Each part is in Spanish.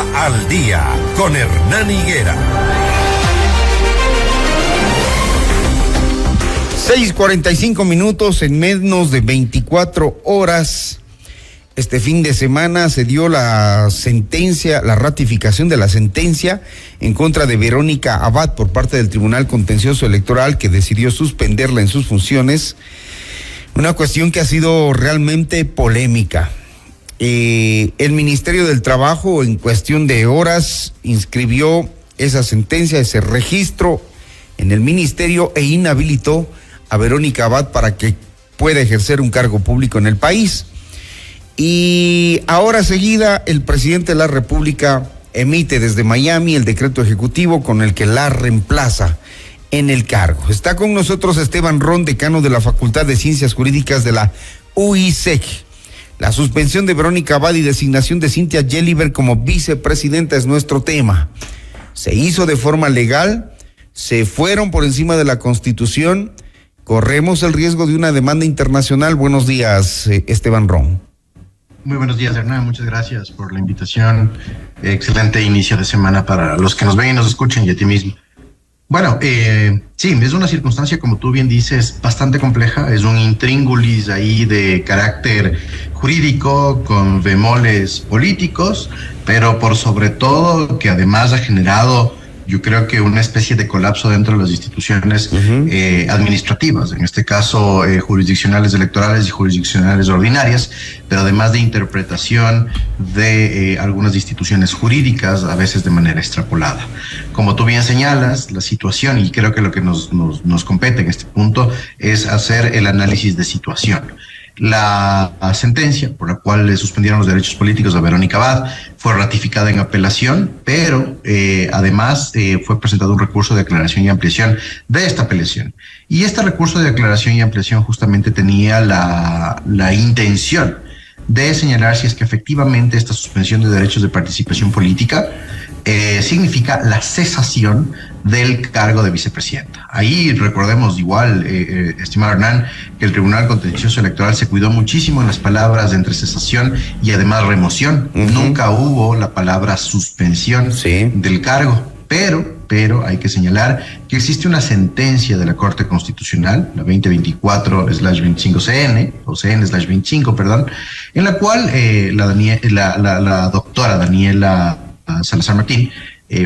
Al Día con Hernán Higuera. 6:45 en menos de 24 horas. Este fin de semana se dio la ratificación de la sentencia en contra de Verónica Abad por parte del Tribunal Contencioso Electoral, que decidió suspenderla en sus funciones. Una cuestión que ha sido realmente polémica. El Ministerio del Trabajo en cuestión de horas inscribió esa sentencia, ese registro en el ministerio e inhabilitó a Verónica Abad para que pueda ejercer un cargo público en el país. Y ahora seguida, el presidente de la República emite desde Miami el decreto ejecutivo con el que la reemplaza en el cargo. Está con nosotros Esteban Ron, decano de la Facultad de Ciencias Jurídicas de la UISEC. La suspensión de Verónica Abad y designación de Cynthia Gelliver como vicepresidenta es nuestro tema. Se hizo de forma legal, se fueron por encima de la Constitución, corremos el riesgo de una demanda internacional. Buenos días, Esteban Ron. Muy buenos días, Hernán. Muchas gracias por la invitación. Excelente inicio de semana para los que nos ven y nos escuchen y a ti mismo. Bueno, sí, es una circunstancia, como tú bien dices, bastante compleja. Es un intríngulis ahí de carácter jurídico con bemoles políticos, pero por sobre todo que además ha generado, yo creo que una especie de colapso dentro de las instituciones administrativas, en este caso jurisdiccionales electorales y jurisdiccionales ordinarias, pero además de interpretación de algunas instituciones jurídicas, a veces de manera extrapolada. Como tú bien señalas, la situación, y creo que lo que nos compete en este punto, es hacer el análisis de situación. La sentencia por la cual le suspendieron los derechos políticos a Verónica Abad fue ratificada en apelación, pero además fue presentado un recurso de aclaración y ampliación de esta apelación. Y este recurso de aclaración y ampliación justamente tenía la intención de señalar si es que efectivamente esta suspensión de derechos de participación política significa la cesación del cargo de vicepresidenta. Ahí recordemos igual, estimado Hernán, que el Tribunal Contencioso Electoral se cuidó muchísimo en las palabras de entre cesación y además remoción. Nunca hubo la palabra suspensión del cargo, pero hay que señalar que existe una sentencia de la Corte Constitucional, la 2024/25CN, o CN/25, perdón, en la cual la doctora Daniela Salazar Martín,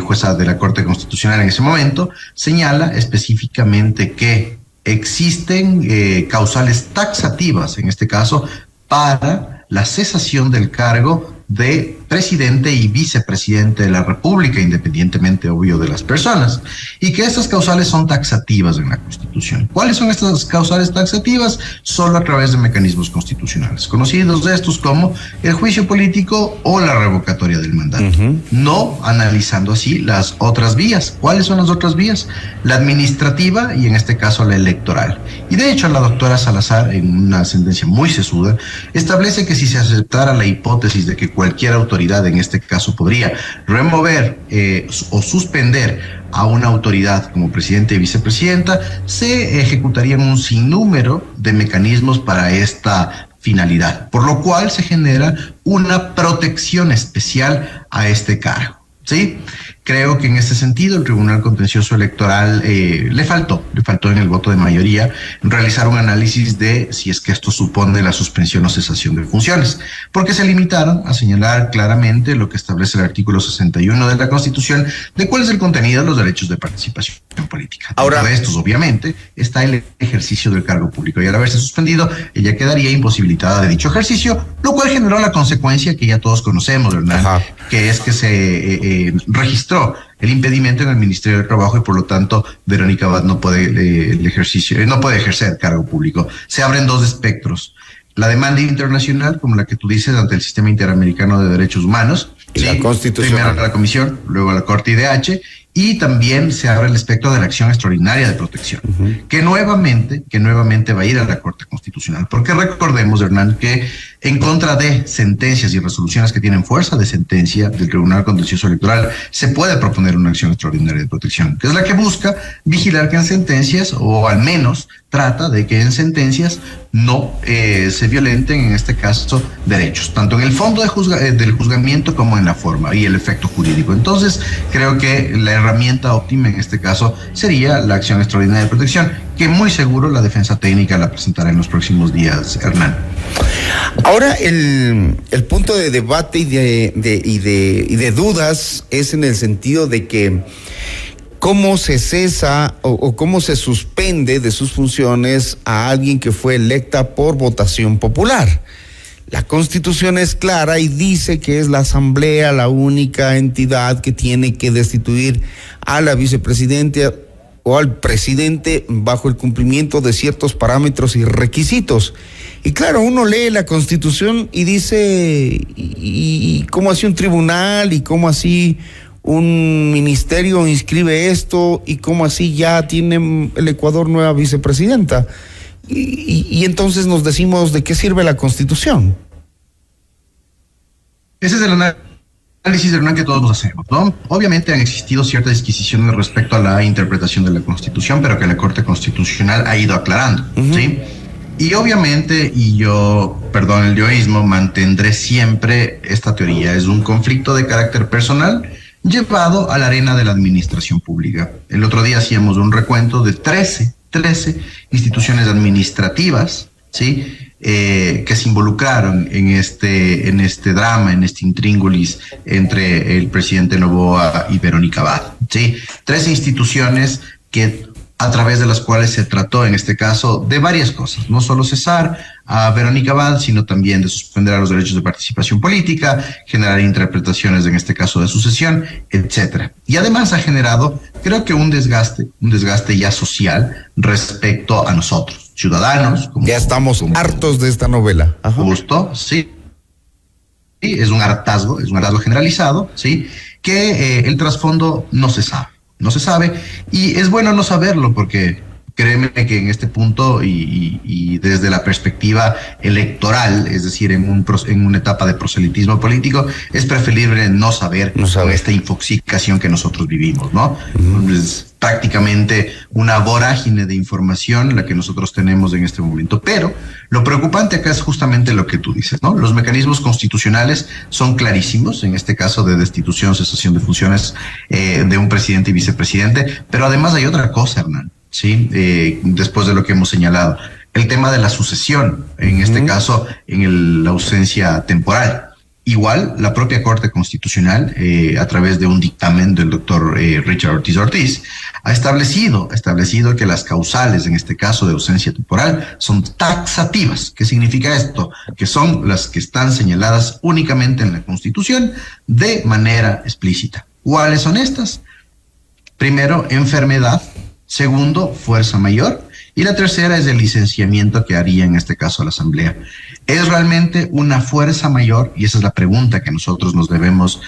jueza de la Corte Constitucional en ese momento, señala específicamente que existen causales taxativas, en este caso, para la cesación del cargo de presidente y vicepresidente de la República, independientemente, obvio, de las personas, y que estas causales son taxativas en la Constitución. ¿Cuáles son estas causales taxativas? Solo a través de mecanismos constitucionales, conocidos de estos como el juicio político o la revocatoria del mandato, no analizando así las otras vías. ¿Cuáles son las otras vías? La administrativa y en este caso la electoral. Y de hecho la doctora Salazar, en una sentencia muy sesuda, establece que si se aceptara la hipótesis de que cualquier autoridad, en este caso, podría remover o suspender a una autoridad como presidente y vicepresidenta, se ejecutarían un sinnúmero de mecanismos para esta finalidad, por lo cual se genera una protección especial a este cargo, ¿sí? Creo que en este sentido el Tribunal Contencioso Electoral le faltó en el voto de mayoría realizar un análisis de si es que esto supone la suspensión o cesación de funciones, porque se limitaron a señalar claramente lo que establece el artículo 61 de la Constitución de cuál es el contenido de los derechos de participación política. Ahora, de estos, obviamente, está el ejercicio del cargo público, y al haberse suspendido, ella quedaría imposibilitada de dicho ejercicio, lo cual generó la consecuencia que ya todos conocemos, ¿verdad? Que es que se registró el impedimento en el Ministerio del Trabajo y por lo tanto Verónica Abad no puede ejercer cargo público. Se abren dos espectros: la demanda internacional, como la que tú dices, ante el Sistema Interamericano de Derechos Humanos, la Constitución, primero a la Comisión, luego a la Corte IDH, y también se abre el espectro de la acción extraordinaria de protección, que nuevamente va a ir a la Corte Constitucional, porque recordemos, Hernán, que en contra de sentencias y resoluciones que tienen fuerza de sentencia del Tribunal Contencioso Electoral, se puede proponer una acción extraordinaria de protección, que es la que busca vigilar que en sentencias, o al menos trata de que en sentencias no se violenten, en este caso, derechos, tanto en el fondo del juzgamiento como en la forma y el efecto jurídico. Entonces, creo que la herramienta óptima en este caso sería la acción extraordinaria de protección, que muy seguro la defensa técnica la presentará en los próximos días, Hernán. Ahora, el punto de debate y de dudas es en el sentido de que cómo se cesa o cómo se suspende de sus funciones a alguien que fue electa por votación popular. La Constitución es clara y dice que es la Asamblea la única entidad que tiene que destituir a la vicepresidenta o al presidente bajo el cumplimiento de ciertos parámetros y requisitos. Y claro, uno lee la Constitución y dice, ¿y cómo así un tribunal? ¿Y cómo así un ministerio inscribe esto? ¿Y cómo así ya tiene el Ecuador nueva vicepresidenta? Y entonces nos decimos, ¿de qué sirve la Constitución? Ese es el análisis, Hernán, que todos nos hacemos, ¿no? Obviamente han existido ciertas disquisiciones respecto a la interpretación de la Constitución, pero que la Corte Constitucional ha ido aclarando, ¿sí? Y obviamente, y yo, perdón el yoísmo, mantendré siempre esta teoría. Es un conflicto de carácter personal llevado a la arena de la administración pública. El otro día hacíamos un recuento de 13 instituciones administrativas, ¿sí? Que se involucraron en este drama, en este intríngulis entre el presidente Noboa y Verónica Abad, ¿sí? 13 instituciones a través de las cuales se trató en este caso de varias cosas, no solo cesar a Verónica Abad, sino también de suspender los derechos de participación política, generar interpretaciones en este caso de sucesión, etcétera. Y además ha generado, creo que un desgaste ya social respecto a nosotros, ciudadanos. Ya estamos hartos de esta novela. Ajá. Justo, sí. Es un hartazgo generalizado, ¿sí? Que el trasfondo no se sabe, y es bueno no saberlo, porque créeme que en este punto y desde la perspectiva electoral, es decir, en una etapa de proselitismo político, es preferible no saber con esta infoxicación que nosotros vivimos, ¿no? Es prácticamente una vorágine de información la que nosotros tenemos en este momento. Pero lo preocupante acá es justamente lo que tú dices, ¿no? Los mecanismos constitucionales son clarísimos, en este caso de destitución, cesación de funciones de un presidente y vicepresidente, pero además hay otra cosa, Hernán, ¿sí? Después de lo que hemos señalado, el tema de la sucesión, en este caso en la ausencia temporal. Igual, la propia Corte Constitucional, a través de un dictamen del doctor Richard Ortiz, ha establecido que las causales, en este caso de ausencia temporal, son taxativas. ¿Qué significa esto? Que son las que están señaladas únicamente en la Constitución de manera explícita. ¿Cuáles son estas? Primero, enfermedad. Segundo, fuerza mayor. Y la tercera es el licenciamiento que haría en este caso la Asamblea. ¿Es realmente una fuerza mayor? Y esa es la pregunta que nosotros nos debemos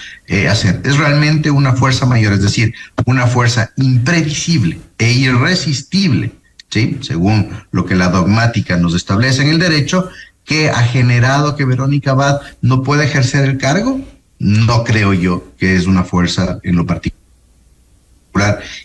hacer. ¿Es realmente una fuerza mayor? Es decir, una fuerza imprevisible e irresistible, ¿sí? Según lo que la dogmática nos establece en el derecho, que ha generado que Verónica Abad no pueda ejercer el cargo. No creo yo que es una fuerza en lo particular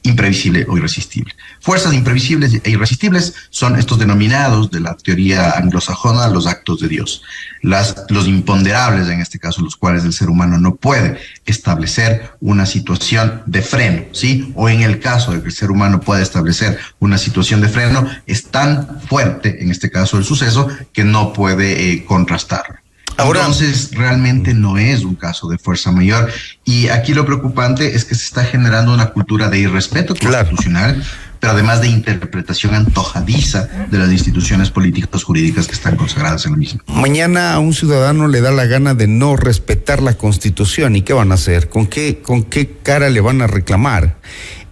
imprevisible o irresistible. Fuerzas imprevisibles e irresistibles son estos denominados de la teoría anglosajona los actos de Dios. Los imponderables, en este caso, los cuales el ser humano no puede establecer una situación de freno, ¿sí? O en el caso de que el ser humano pueda establecer una situación de freno, es tan fuerte, en este caso el suceso, que no puede contrastarlo. Entonces, realmente no es un caso de fuerza mayor. Y aquí lo preocupante es que se está generando una cultura de irrespeto constitucional, pero además de interpretación antojadiza de las instituciones políticas jurídicas que están consagradas en la misma. Mañana a un ciudadano le da la gana de no respetar la Constitución. ¿Y qué van a hacer? ¿Con qué cara le van a reclamar?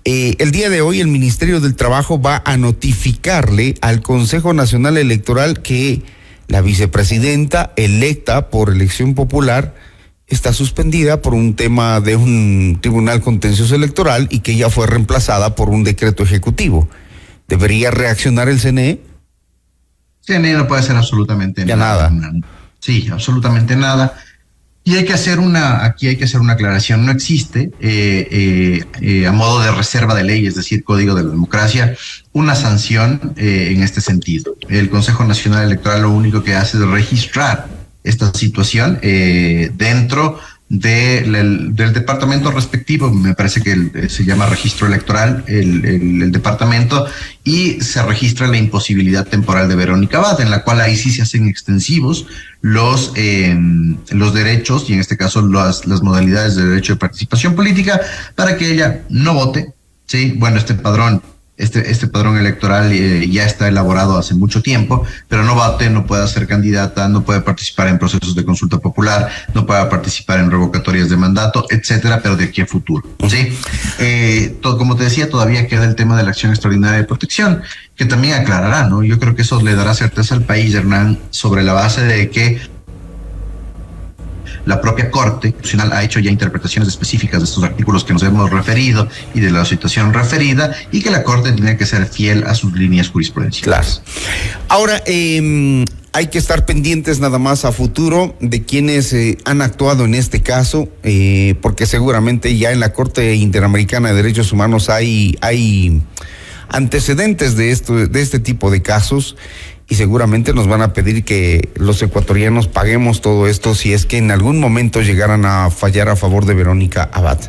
El día de hoy el Ministerio del Trabajo va a notificarle al Consejo Nacional Electoral que la vicepresidenta electa por elección popular está suspendida por un tema de un tribunal contencioso electoral y que ya fue reemplazada por un decreto ejecutivo. ¿Debería reaccionar el CNE? CNE no puede hacer absolutamente nada. Sí, absolutamente nada. Y aquí hay que hacer una aclaración. No existe, a modo de reserva de ley, es decir, Código de la Democracia, una sanción en este sentido. El Consejo Nacional Electoral lo único que hace es registrar esta situación dentro del departamento respectivo. Me parece que se llama registro electoral el departamento, y se registra la imposibilidad temporal de Verónica Abad, en la cual ahí sí se hacen extensivos los derechos, y en este caso las modalidades de derecho de participación política, para que ella no vote. Sí, bueno, este padrón electoral ya está elaborado hace mucho tiempo, pero no vote, no puede ser candidata, no puede participar en procesos de consulta popular, no puede participar en revocatorias de mandato, etcétera, pero de aquí a futuro. Sí, como te decía, todavía queda el tema de la acción extraordinaria de protección, que también aclarará, ¿no? Yo creo que eso le dará certeza al país, Hernán, sobre la base de que la propia Corte Constitucional ha hecho ya interpretaciones específicas de estos artículos que nos hemos referido y de la situación referida, y que la Corte tiene que ser fiel a sus líneas jurisprudenciales. Claro. Ahora, hay que estar pendientes nada más a futuro de quienes han actuado en este caso, porque seguramente ya en la Corte Interamericana de Derechos Humanos hay antecedentes de este tipo de casos, y seguramente nos van a pedir que los ecuatorianos paguemos todo esto si es que en algún momento llegaran a fallar a favor de Verónica Abad.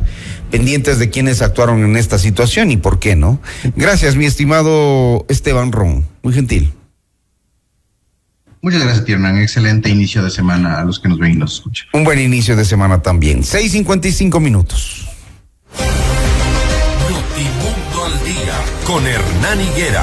Pendientes de quienes actuaron en esta situación y por qué no. Gracias, mi estimado Esteban Ron. Muy gentil. Muchas gracias, Hernán. Excelente inicio de semana a los que nos ven y nos escuchan. Un buen inicio de semana también. 6:55. Notimundo al día con Hernán Higuera.